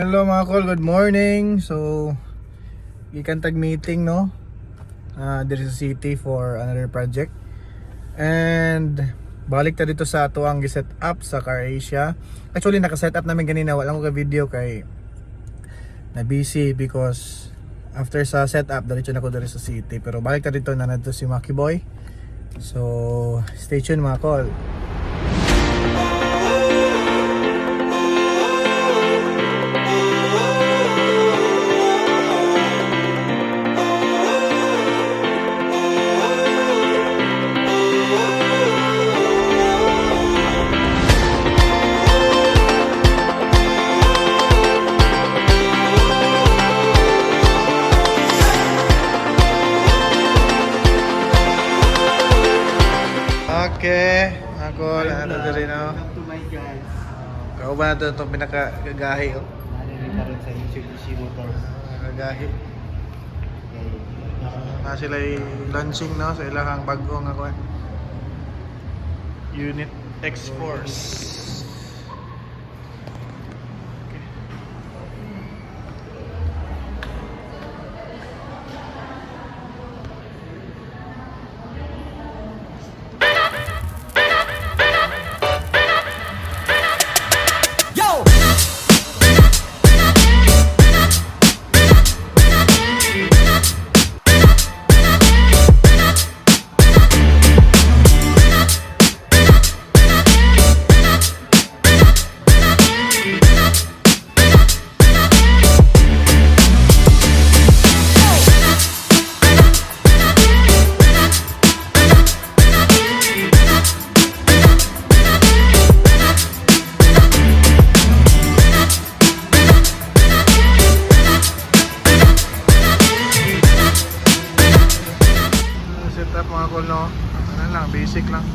Hello mga kol, good morning. So, ikantag meeting no. There is a city for another project. And balik ta dito sa ato ang gi-set up sa Car Asia. Actually naka-set up namin ganina, wala ko ka video kay na busy because after sa setup diretso na ko dito sa city. Pero balik ta dito na nadto si Maki Boy. So, stay tuned mga kol. Okay, ako ano diri no. Welcome to my guys. Kao ba nato itong pinakagahi oh. Nalilita rin sa Mitsubishi Motors. Nagahi. Na sila launching no sa ilahang bag-o nga kuan. Unit X-Force. Setup mga kol no. Ano lang, basic lang.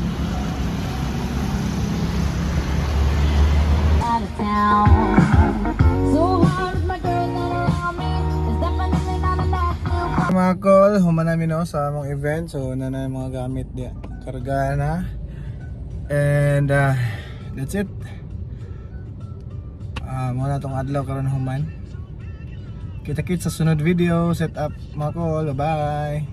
Out of town. So hard, my girl that around me is definitely not enough. Mga kol, human namin no sa among event. So na yung mga gamit diya. Karga na. And that's it. Muna tong adlaw karon human. Kita-kits sa sunod video. Set up mga kol. Bye.